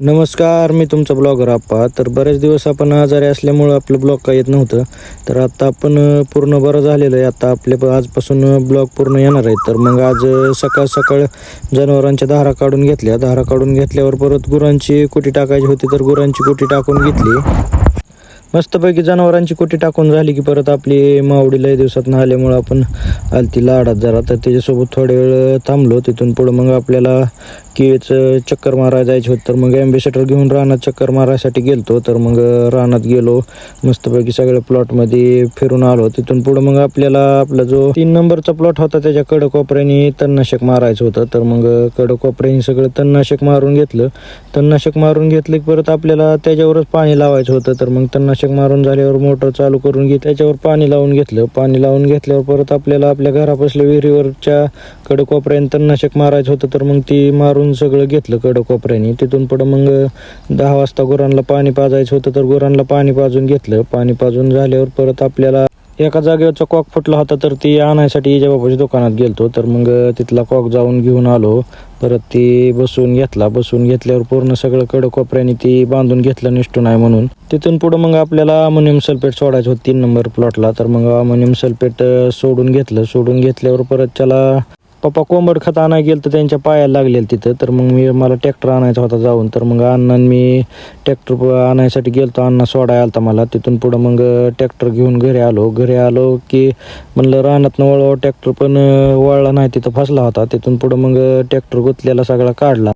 नमस्कार, मी तुमचा ब्लॉगर आप्पा. तर बरेच दिवस आपण आजारी असल्यामुळं आपलं ब्लॉग काही येत नव्हतं. तर आता आपण पूर्ण बरं झालेलं आहे. आता आजपासून ब्लॉग पूर्ण येणार आहे. तर मग आज सकाळ सकाळ जनावरांच्या धारा काढून घेतल्या. धारा काढून घेतल्यावर परत गुरांची कुटी टाकायची होती, तर गुरांची कुटी टाकून घेतली. मस्तपैकी जनावरांची कुटी टाकून झाली की परत आपली मावडी लय दिवसात आल्यामुळं आपण आलती लाडात जरा, तर त्याच्यासोबत थोडे वेळ थांबलो. तिथून पुढं मग आपल्याला केळीचं चक्कर मारायला जायचं होतं. तर मग ॲम्बेसेडर घेऊन रानात चक्कर मारायसाठी गेलतो. तर मग रानात गेलो, मस्तपैकी सगळ्या प्लॉटमध्ये फिरून आलो. तिथून पुढं मग आपल्याला आपला जो 3 नंबरचा प्लॉट होता त्याच्या कडकोपऱ्याने तणनाशक मारायचं होतं. तर मग कडकोपऱ्याने सगळं तणनाशक मारून घेतलं. तणनाशक मारून घेतलं की परत आपल्याला त्याच्यावरच पाणी लावायचं होतं. तर मग तणनाशक मारून झाल्यावर मोटर चालू करून त्याच्यावर पाणी लावून घेतलं. पाणी लावून घेतल्यावर परत आपल्याला आपल्या घरापासल्या विहिरीवरच्या कडकोपऱ्याने तणनाशक मारायचं होतं. तर मग ती मारून सगळं घेतलं कडकोपऱ्याने. तिथून पुढं मग 10 वाजता गुरांना पाणी पाजायचं होतं. तर गुरांना पाणी पाजून घेतलं. पाणी पाजून झाल्यावर परत आपल्याला एका जागेवरचा कॉक फुटला होता, तर ती आणायसाठी इजाबापाच्या दुकानात गेलतो. तर मग तिथला कॉक जाऊन घेऊन आलो. परत ती बसवून घेतला. बसवून घेतल्यावर पूर्ण सगळं कडकोपऱ्याने ती बांधून घेतलं निष्ठून आहे म्हणून. तिथून पुढं मग आपल्याला अमोनियम सल्फेट सोडायचं होतं 3 नंबर प्लॉटला. तर मग अमोनियम सल्फेट सोडून घेतलं. सोडून घेतल्यावर परत त्याला पप्पा कोंबड खत आणायला गेलं तर त्यांच्या पायाला लागलेलं तिथं. तर मग मला ट्रॅक्टर आणायचा होता जाऊन. तर मग अण्णा मी ट्रॅक्टर आणायसाठी गेलतो. अण्णा सोडायला आलता मला. तिथून पुढं मग ट्रॅक्टर घेऊन घरी आलो की म्हणलं रानातनं वळवा. ट्रॅक्टर पण वळला नाही, तिथं फसला होता. तिथून पुढं मग ट्रॅक्टर गुंतलेला सगळा काढला.